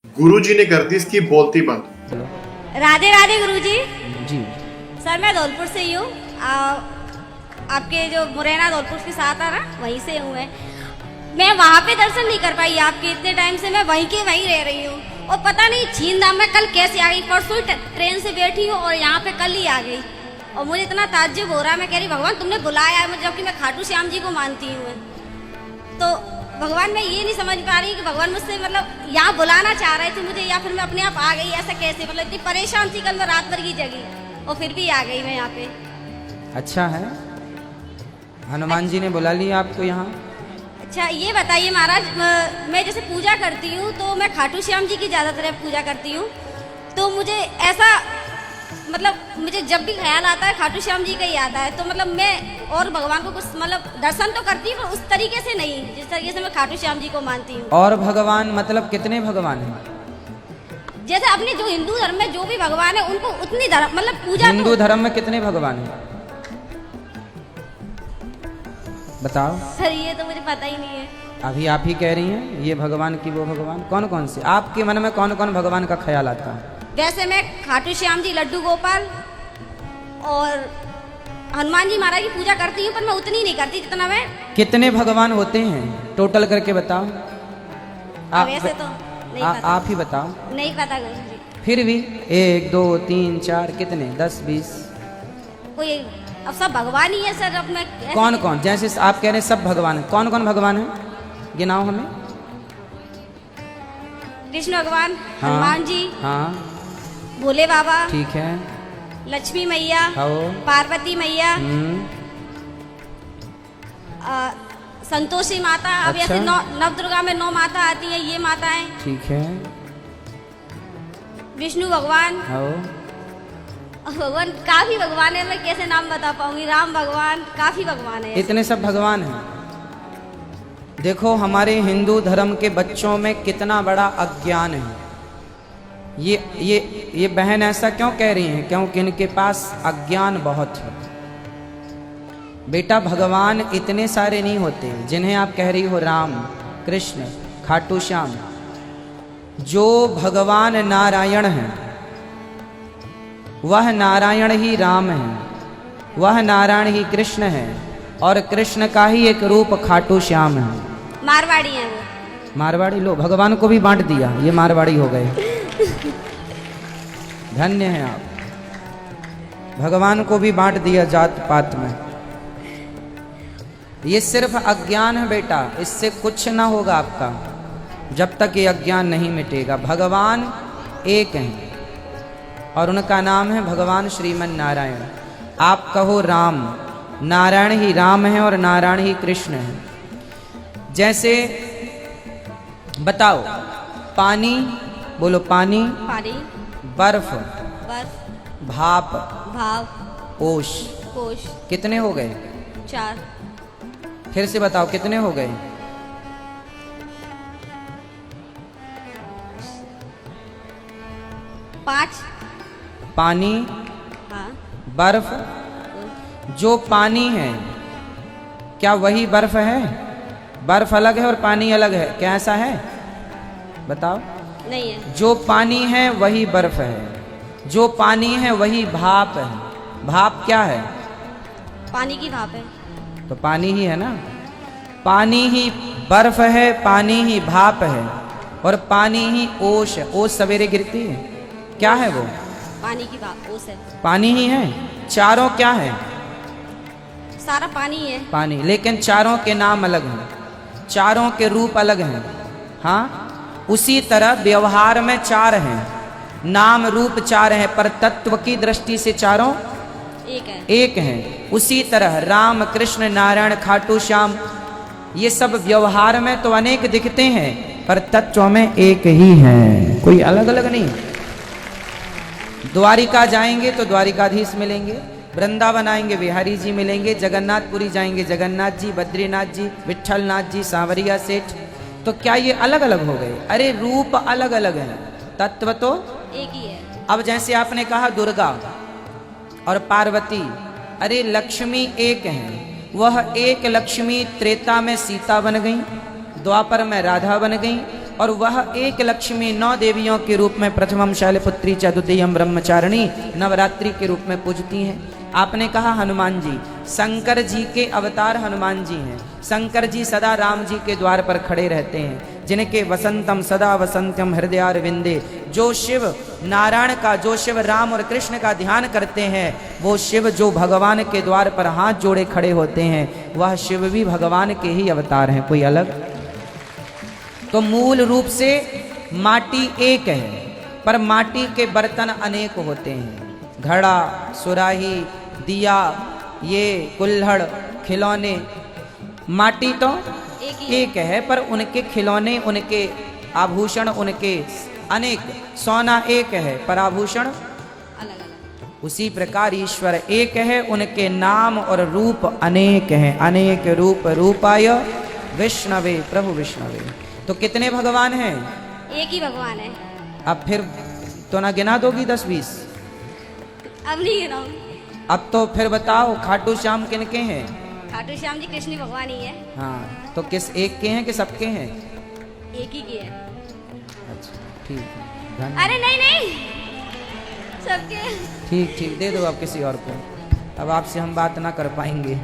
गुरुजी ने कर दी इसकी बोलती बंद। राधे राधे गुरुजी। जी सर मैं धौलपुर से ही हूँ। आपके जो मुरैना धौलपुर के साथ आ ना वहीं से हूँ मैं वहाँ पे दर्शन नहीं कर पाई आपके, इतने टाइम से मैं वहीं के वहीं रह रही हूँ और पता नहीं छीनधाम में कल कैसे आ गई। परसों ही ट्रेन से बैठी हूँ और यहाँ पे कल ही आ गई और मुझे इतना ताज्जुब हो रहा है। मैं कह रही भगवान तुमने बुलाया है मुझे, जबकि मैं खाटू श्याम जी को मानती हूँ। तो भगवान मैं ये नहीं समझ पा रही कि भगवान मुझसे मतलब यहाँ बुलाना चाह रहे थे मुझे या फिर मैं अपने आप आ गई, ऐसा कैसे? मतलब इतनी परेशान थी कल मैं रात भर की जगी और फिर भी आ गई मैं यहाँ पे। अच्छा है, हनुमान जी ने बुला लिया आपको यहाँ। अच्छा ये बताइए महाराज, मैं जैसे पूजा करती हूँ तो मैं खाटू श्याम जी की ज़्यादातर पूजा करती हूँ, तो मुझे ऐसा मतलब मुझे जब भी ख्याल आता है खाटू श्याम जी का ही आता है। तो मतलब मैं और भगवान को कुछ मतलब दर्शन तो करती हूँ पर उस तरीके से नहीं जिस तरीके से मैं खाटू श्याम जी को मानती हूँ। और भगवान मतलब कितने भगवान हैं? जैसे अपने जो हिंदू धर्म में जो भी भगवान है उनको उतनी धर्म मतलब पूजा हिंदू धर्म में कितने भगवान हैं बताओ? सर ये तो मुझे पता ही नहीं है। अभी आप ही कह रही हैं ये भगवान की वो भगवान, कौन कौन से आपके मन में कौन कौन भगवान का ख्याल आता है? वैसे मैं खाटू श्याम जी, लड्डू गोपाल और हनुमान जी महाराज की पूजा करती हूँ पर मैं उतनी नहीं करती जितना मैं। कितने भगवान होते हैं टोटल करके बताओ? वैसे तो नहीं पता। आप ही बताओ। नहीं पता गुरु जी। फिर भी 1 2 3 4 कितने 10 20 कोई अब सब भगवान ही है सर। अब मैं कौन कौन, जैसे आप कह रहे हैं सब भगवान है, कौन कौन भगवान है गिनाओ हमें। कृष्ण भगवान, हाँ, हनुमान जी, हाँ भोले बाबा, ठीक है, लक्ष्मी मैया, आओ, पार्वती मैया, हम्म, संतोषी माता। अब अच्छा। ऐसे नव दुर्गा में 9 माता आती हैं, ये माताएं। ठीक है, विष्णु भगवान, आओ, भगवान काफी भगवान है, मैं कैसे नाम बता पाऊंगी। राम भगवान, काफी भगवान है। इतने सब भगवान हैं। देखो हमारे हिंदू धर्म के बच्चों में कितना बड़ा अज्ञान है। ये बहन ऐसा क्यों कह रही हैं? क्योंकि इनके पास अज्ञान बहुत है। बेटा भगवान इतने सारे नहीं होते जिन्हें आप कह रही हो राम, कृष्ण, खाटू श्याम। जो भगवान नारायण हैं वह नारायण ही राम है, वह नारायण ही कृष्ण है और कृष्ण का ही एक रूप खाटू श्याम है। मारवाड़ी है वो। मारवाड़ी लो, भगवान को भी बांट दिया, ये मारवाड़ी हो गए। धन्य हैं आप, भगवान को भी बांट दिया जात पात में। ये सिर्फ अज्ञान है बेटा, इससे कुछ ना होगा आपका जब तक ये अज्ञान नहीं मिटेगा। भगवान एक हैं और उनका नाम है भगवान श्रीमन नारायण। आप कहो राम, नारायण ही राम है और नारायण ही कृष्ण है। जैसे बताओ, पानी बोलो, पानी, पानी, बर्फ, बर्फ, भाप, भाव, ओश, कोश। कितने हो गए? 4। फिर से बताओ कितने हो गए? 5। पानी, हाँ। बर्फ। जो पानी है क्या वही बर्फ है? बर्फ अलग है और पानी अलग है, क्या ऐसा है? बताओ। नहीं है। जो पानी है वही बर्फ है, जो पानी है वही भाप है। भाप क्या है? पानी की भाप है। तो पानी ही है ना। पानी ही बर्फ है, पानी ही भाप है और पानी ही ओश है। ओश सवेरे गिरती है, क्या है वो? पानी की भाप, ओस है। पानी ही है। चारों क्या है? सारा पानी है। पानी, लेकिन चारों के नाम अलग हैं, चारों के रूप अलग हैं। हाँ, उसी तरह व्यवहार में 4 हैं, नाम रूप 4 हैं, पर तत्व की दृष्टि से चारों एक हैं। उसी तरह राम, कृष्ण, नारायण, खाटू श्याम, ये सब व्यवहार में तो अनेक दिखते हैं पर तत्व में एक ही हैं, कोई अलग अलग नहीं। द्वारिका जाएंगे तो द्वारिकाधीश मिलेंगे, वृंदावन आएंगे बिहारी जी मिलेंगे, जगन्नाथपुरी जाएंगे जगन्नाथ जी, बद्रीनाथ जी, विट्ठलनाथ जी, सांवरिया सेठ। तो क्या ये अलग अलग हो गए? अरे रूप अलग अलग है, तत्व तो एक ही है। अब जैसे आपने कहा दुर्गा और पार्वती, अरे लक्ष्मी एक है। वह एक लक्ष्मी त्रेता में सीता बन गई, द्वापर में राधा बन गई, और वह एक लक्ष्मी 9 देवियों के रूप में प्रथमम शैलपुत्री च द्वितीयम ब्रह्मचारिणी नवरात्रि के रूप में पूजती हैं। आपने कहा हनुमान जी, शंकर जी के अवतार हनुमान जी हैं। शंकर जी सदा राम जी के द्वार पर खड़े रहते हैं, जिनके वसंतम सदा वसंतम हृदयारविंदे, जो शिव नारायण का, जो शिव राम और कृष्ण का ध्यान करते हैं, वो शिव जो भगवान के द्वार पर हाथ जोड़े खड़े होते हैं, वह शिव भी भगवान के ही अवतार हैं, कोई अलग। तो मूल रूप से माटी एक है, पर माटी के बर्तन अनेक होते हैं। घड़ा, सुराही, दिया, ये कुल्हड़, खिलौने, माटी तो एक है, पर उनके खिलौने, उनके आभूषण, उनके अनेक। सोना एक है पर आभूषण अलग अलग। उसी प्रकार ईश्वर एक है, उनके नाम और रूप अनेक हैं। अनेक रूप रूपाय विष्णवे प्रभु विष्णवे। तो कितने भगवान हैं? एक ही भगवान है। अब फिर तो ना गिना दोगी 10-20? अब नहीं गिनाऊंगी। अब तो फिर बताओ खाटू श्याम किनके हैं? खाटू श्याम जी कृष्ण भगवान ही है। हाँ, तो किस एक के हैं कि सबके हैं? एक ही की है। अच्छा ठीक है, धन्यवाद। अरे नहीं नहीं, सबके। ठीक ठीक, दे दो आप किसी और को, अब आपसे हम बात ना कर पाएंगे।